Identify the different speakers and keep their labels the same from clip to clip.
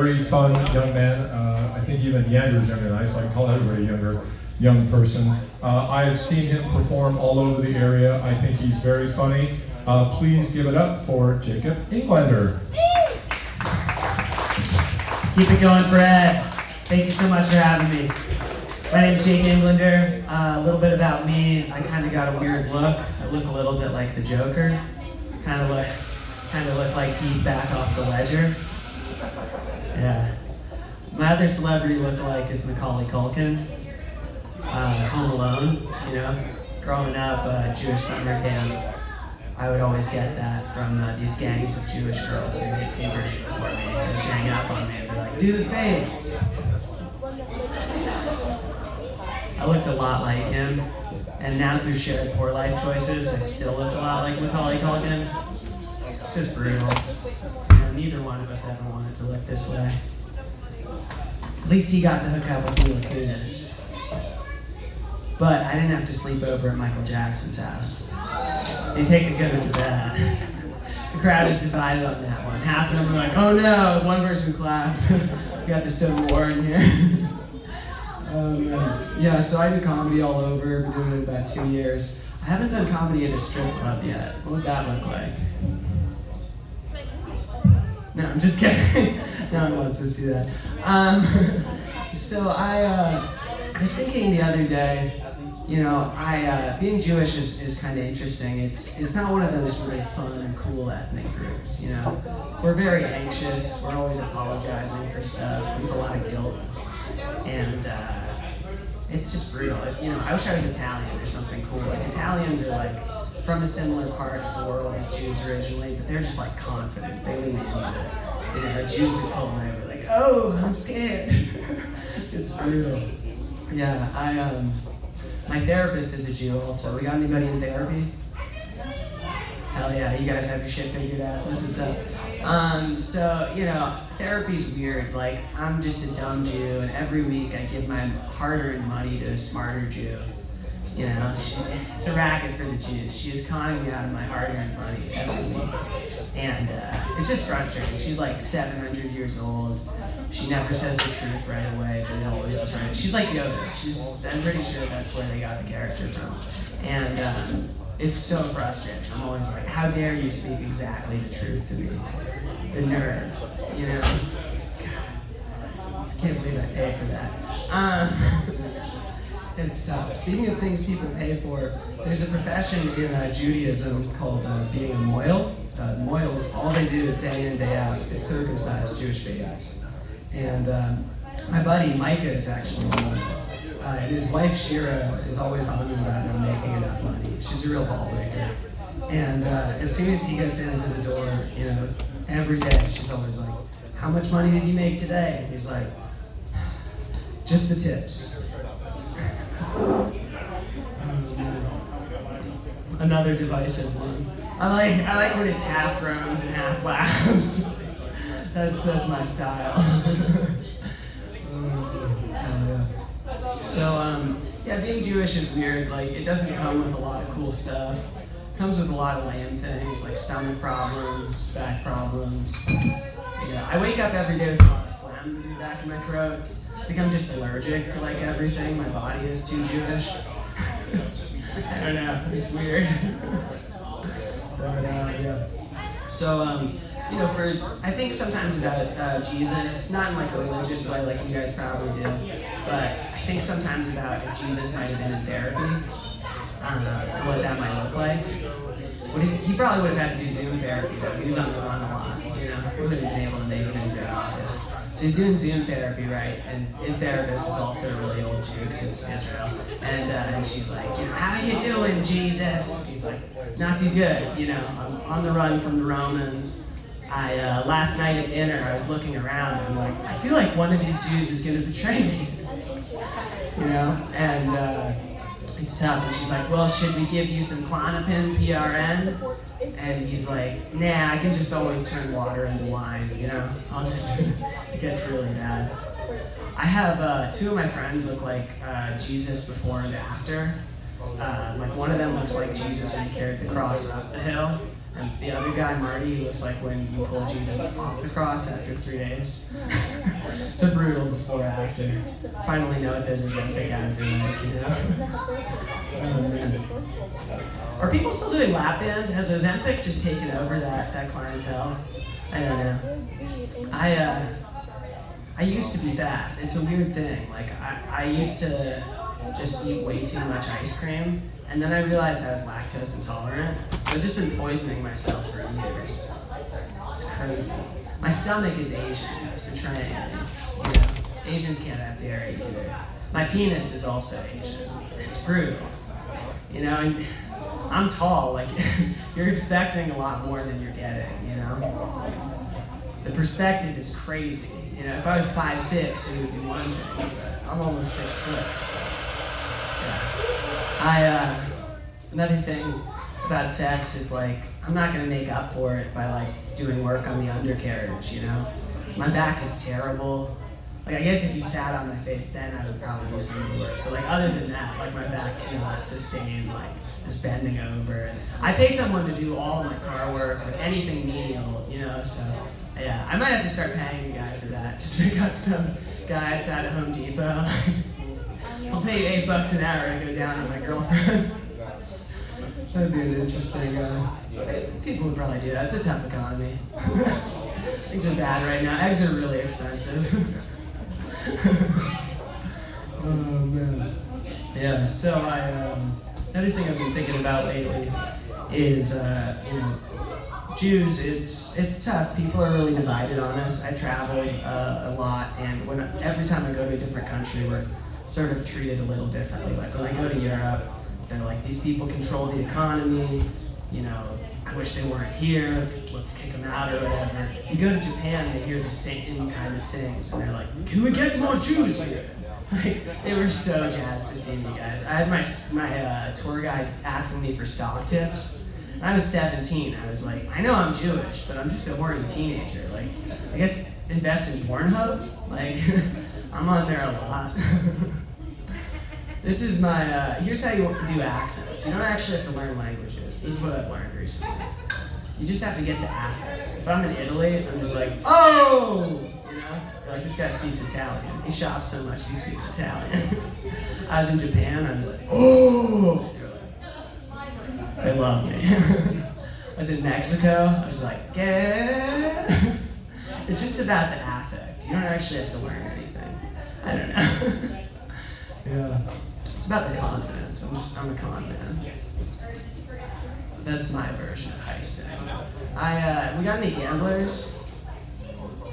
Speaker 1: Very fun young man. I think even Yander's younger than I, so I call everybody a young person. I've seen him perform all over the area. I think he's very funny. Please give it up for Jacob Englander.
Speaker 2: Keep it going, Fred. Thank you so much for having me. My name's Jake Englander. A little bit about me. I kind of got a weird look. I look a little bit like the Joker. Kind of look like Heath back off the ledger. Yeah. My other celebrity lookalike is Macaulay Culkin. Home Alone, you know. Growing up, Jewish summer camp, I would always get that from these gangs of Jewish girls who hit puberty before me. They'd gang up on me and be like, do the face. I looked a lot like him, and now through shared poor life choices, I still look a lot like Macaulay Culkin. It's just brutal. You know, neither one of us ever wanted to look this way. At least he got to hook up with Mila Kunis. But I didn't have to sleep over at Michael Jackson's house. So you take the good with the bad. The crowd is divided on that one. Half of them were like, oh no, one person clapped. We got the Civil War in here. Yeah, so I do comedy all over. Been doing it about 2 years. I haven't done comedy at a strip club yet. What would that look like? No, I'm just kidding. No one wants to see that. So I was thinking the other day, you know, being Jewish is kind of interesting. It's not one of those really fun and cool ethnic groups, you know. We're very anxious. We're always apologizing for stuff. We have a lot of guilt, and it's just brutal. You know, I wish I was Italian or something cool. Like Italians are like from a similar part of the world as Jews originally, but they're just like confident. They lean into it. You know, Jews would come and they were like, "Oh, I'm scared." It's brutal. Yeah, my therapist is a Jew also. We got anybody in therapy? Hell yeah, you guys have your shit figured out. That's what's up. So, you know, therapy's weird. Like, I'm just a dumb Jew, and every week I give my hard-earned money to a smarter Jew. You know, it's a racket for the Jews. She is conning me out of my hard-earned money every week. And it's just frustrating. She's like 700 years old. She never says the truth right away, but it always is right. She's like Yoda. I'm pretty sure that's where they got the character from. And it's so frustrating. I'm always like, how dare you speak exactly the truth to me? The nerve, you know? God, I can't believe I paid for that. It's tough. Speaking of things people pay for, there's a profession in Judaism called being a moil. Moils, all they do day in, day out is they circumcise Jewish babies. And my buddy Micah is actually one. And his wife Shira is always on him about him making enough money. She's a real ball breaker. And as soon as he gets into the door, you know, every day she's always like, how much money did you make today? And he's like, just the tips. Another divisive one. I like when it's half groans and half laughs. That's my style. So yeah, being Jewish is weird. Like, it doesn't come with a lot of cool stuff. It comes with a lot of lame things like stomach problems, back problems. Yeah, I wake up every day with a lot of phlegm in the back of my throat. I think I'm just allergic to like everything. My body is too Jewish. I don't know. It's weird. But yeah. So you know, I think sometimes about Jesus, not in like a religious way like you guys probably do, but I think sometimes about if Jesus might have been in therapy, what that might look like. He probably would have had to do Zoom therapy though. He was on the run a lot, you know. He wouldn't have been able to make it into an office. So he's doing Zoom therapy, right? And his therapist is also a really old Jew because it's Israel. And she's like, you know, how you doing, Jesus? He's like, not too good, you know. I'm on the run from the Romans. Last night at dinner, I was looking around and I'm like, I feel like one of these Jews is going to betray me. You know? And it's tough. And she's like, well, should we give you some Klonopin, PRN? And he's like, nah, I can just always turn water into wine, you know? It gets really bad. I have two of my friends look like Jesus before and after. Like one of them looks like Jesus when he carried the cross up the hill. And the other guy, Marty, he looks like when you pulled Jesus off the cross after 3 days. It's a brutal before after. Finally know what those Ozempic ads are like, you know? Oh, man. Are people still doing lap band? Has Ozempic just taken over that clientele? I don't know. I used to be fat. It's a weird thing. Like, I used to just eat way too much ice cream, and then I realized I was lactose intolerant. So I've just been poisoning myself for years. It's crazy. My stomach is Asian. It's betraying me. You know, Asians can't have dairy either. My penis is also Asian. It's brutal. You know, and I'm tall. Like, you're expecting a lot more than you're getting. You know, the perspective is crazy. You know, if I was 5'6", it would be one thing, but I'm almost 6 foot. So, yeah. Another thing about sex is like, I'm not gonna make up for it by like doing work on the undercarriage, you know? My back is terrible. Like, I guess if you sat on my face then I would probably do some of the work. But like, other than that, like my back cannot sustain like just bending over. And I pay someone to do all of my car work, like anything menial, you know, so yeah. I might have to start paying a guy for that. Just pick up some guy outside of Home Depot. I'll pay you $8 an hour to go down on my girlfriend. That'd be an interesting, people would probably do that. It's a tough economy. Things are bad right now. Eggs are really expensive. Oh, man. Yeah, so another thing I've been thinking about lately is, you know, Jews, it's tough. People are really divided on us. I traveled a lot, and every time I go to a different country, we're sort of treated a little differently. Like when I go to Europe, they're like, these people control the economy, you know, I wish they weren't here, let's kick them out or whatever. You go to Japan and they hear the same kind of things, and they're like, can we get more Jews here? Like, they were so jazzed to see me, guys. I had my tour guide asking me for stock tips. When I was 17, I was like, I know I'm Jewish, but I'm just a horny teenager. Like, I guess invest in Pornhub? Like, I'm on there a lot. This is my, here's how you do accents. You don't actually have to learn languages. This is what I've learned recently. You just have to get the affect. If I'm in Italy, I'm just like, oh! You know? Like, this guy speaks Italian. He shops so much, he speaks Italian. I was in Japan, I was like, oh! They love me. I was in Mexico, I was like, ¿qué? It's just about the affect. You don't actually have to learn anything. I don't know. Yeah. It's about the confidence. I'm a con man. That's my version of heisting. We got any gamblers?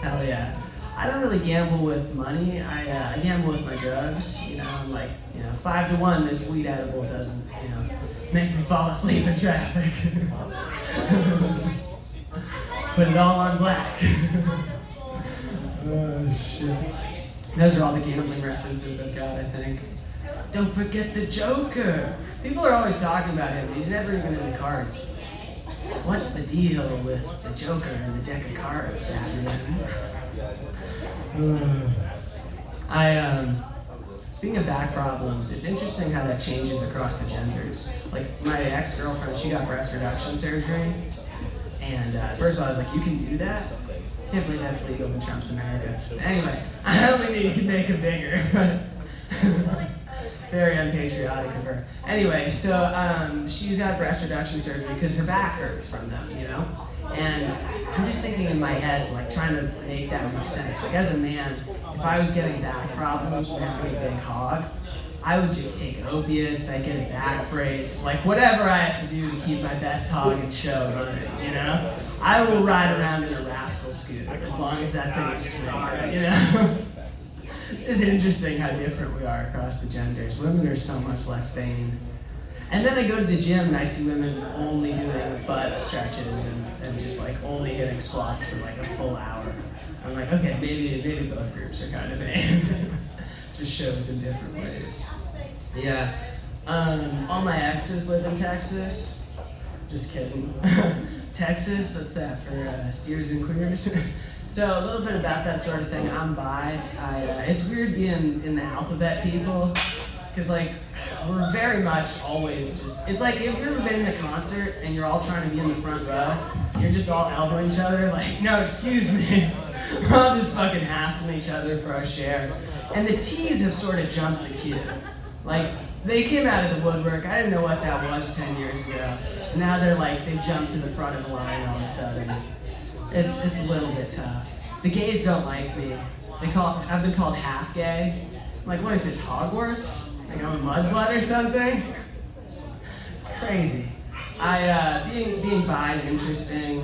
Speaker 2: Hell yeah. I don't really gamble with money. I gamble with my drugs. You know, I'm like, 5 to 1, this weed edible doesn't, make me fall asleep in traffic. Put it all on black. Oh, shit. Those are all the gambling references I've got, I think. Don't forget the Joker! People are always talking about him, but he's never even in the cards. What's the deal with the Joker and the deck of cards, Batman? Speaking of back problems, it's interesting how that changes across the genders. Like, my ex-girlfriend, she got breast reduction surgery, and at first I was like, you can do that? I can't believe that's legal in Trump's America. But anyway, I don't think you can make it bigger, but very unpatriotic of her. Anyway, so she's got breast reduction surgery because her back hurts from them, And I'm just thinking in my head, like trying to make that make sense. Like as a man, if I was getting back problems from having a big hog, I would just take opiates, I'd get a back brace, like whatever I have to do to keep my best hog and show running, I will ride around in a rascal scooter as long as that thing is swinging, It's just interesting how different we are across the genders. Women are so much less vain. And then I go to the gym and I see women only doing butt stretches and just like only hitting squats for like a full hour. I'm like, okay, maybe both groups are kind of vain. Just shows in different ways. Yeah. All my exes live in Texas. Just kidding. Texas, what's that for steers and queers? So a little bit about that sort of thing. I'm bi. It's weird being in the alphabet people, because like we're very much always just. It's like if you've ever been in a concert and you're all trying to be in the front row, you're just all elbowing each other. Like, no, excuse me, We're all just fucking hassling each other for our share. And the T's have sort of jumped the queue. Like, they came out of the woodwork. I didn't know what that was 10 years ago. Now they're like, they've jumped to the front of the line all of a sudden. It's a little bit tough. The gays don't like me. I've been called half gay. I'm like, what is this, Hogwarts? Like I'm a mudblood or something? It's crazy. Being bi is interesting.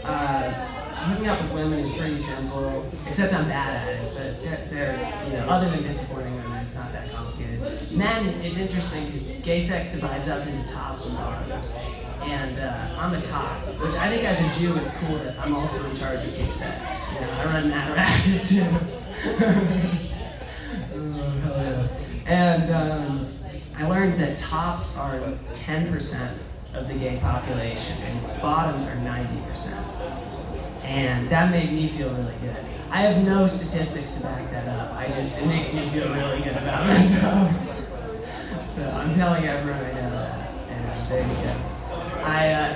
Speaker 2: Hooking up with women is pretty simple, except I'm bad at it, but they're other than disappointing women, it's not that complicated. Men, it's interesting because gay sex divides up into tops and bottoms. And I'm a top, which I think as a Jew it's cool that I'm also in charge of gay sex. I run that racket too. Oh, hell yeah. And I learned that tops are 10% of the gay population and bottoms are 90%. And that made me feel really good. I have no statistics to back that up. It makes me feel really good about myself. So I'm telling everyone I know that. And there you go.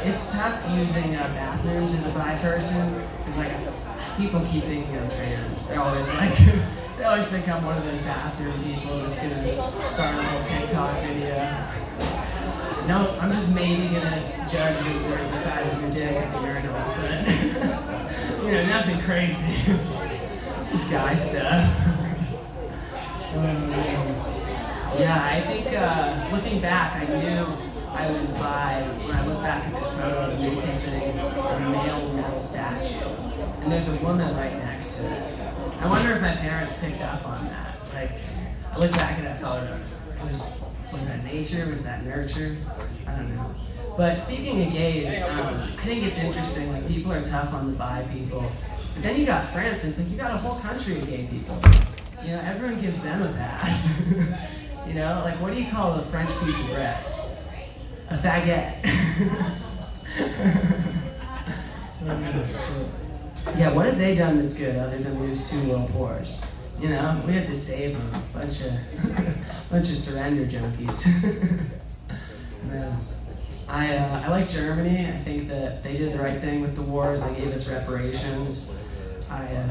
Speaker 2: It's tough using bathrooms as a bi person because like people keep thinking I'm trans. They're always like, they always think I'm one of those bathroom people that's gonna start a little TikTok video. No, I'm just maybe gonna judge and observe the size of your dick at the urinal, but nothing crazy. Just guy stuff. Yeah, I think looking back, I knew I was bi when I look back at this photo of me kissing a male metal statue, and there's a woman right next to it. I wonder if my parents picked up on that. Like, I look back at that photo, was that nature? Was that nurture? I don't know. But speaking of gays, I think it's interesting. Like, people are tough on the bi people, but then you got France, and it's like you got a whole country of gay people. Everyone gives them a pass. Like what do you call a French piece of bread? A faggot. Yeah, what have they done that's good other than lose 2 world wars? We had to save them. Bunch of surrender junkies. Man. I like Germany. I think that they did the right thing with the wars. They gave us reparations.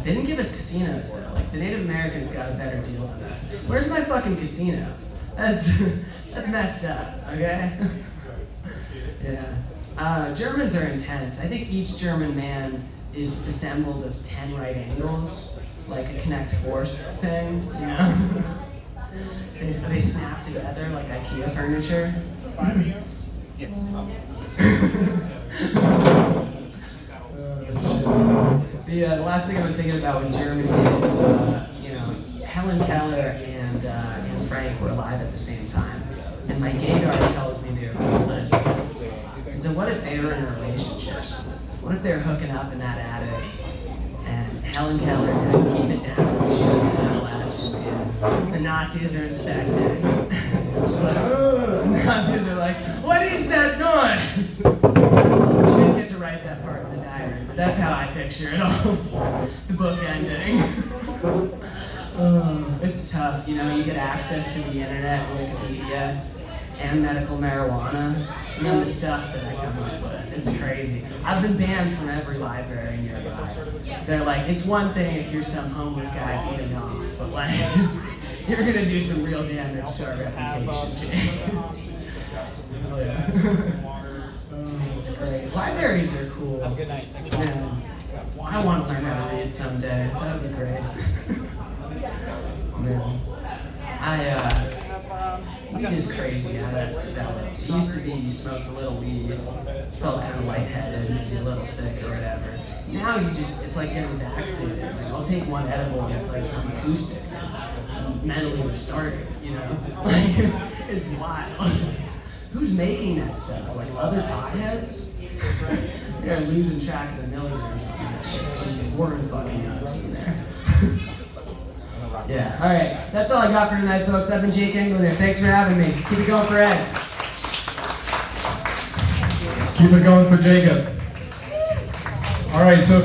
Speaker 2: They didn't give us casinos though. Like the Native Americans got a better deal than us. Where's my fucking casino? That's messed up. Okay. Yeah. Germans are intense. I think each German man is assembled of 10 right angles, like a Connect Four thing. They snap together like IKEA furniture. Yes. The last thing I've been thinking about with Germany is, Helen Keller and Frank were alive at the same time, and my gaydar tells me they were both lesbians. And so what if they were in a relationship? What if they were hooking up in that attic, and Helen Keller couldn't keep it down? She wasn't allowed. She's good. The Nazis are inspecting. She's like, oh. The Nazis are like, what is that noise? She didn't get to write that part in the diary, but that's how I picture it all. The book ending. It's tough, you get access to the internet, Wikipedia, and medical marijuana, and then the stuff that I come up with. It's crazy. I've been banned from every library nearby. They're like, it's one thing if you're some homeless guy beating off, but like, you're gonna do some real damage to our reputation, Jay. Oh yeah. It's great. Libraries are cool. Have a good night. Yeah. I want to learn how to read someday. That would be great. Man. Weed is crazy how that's developed. It used to be you smoked a little weed, felt kind of lightheaded, maybe a little sick or whatever. Now it's like getting vaccinated. Like I'll take one edible and it's like I'm acoustic. I'm mentally retarded, Like, it's wild. Who's making that stuff? Like other potheads? They're losing track of the milligrams on that shit. Just pouring fucking nuts in there. Yeah, alright. That's all I got for tonight, folks. I've been Jake Englander. Thanks for having me. Keep it going for Ed.
Speaker 1: Keep it going for Jacob. Alright, so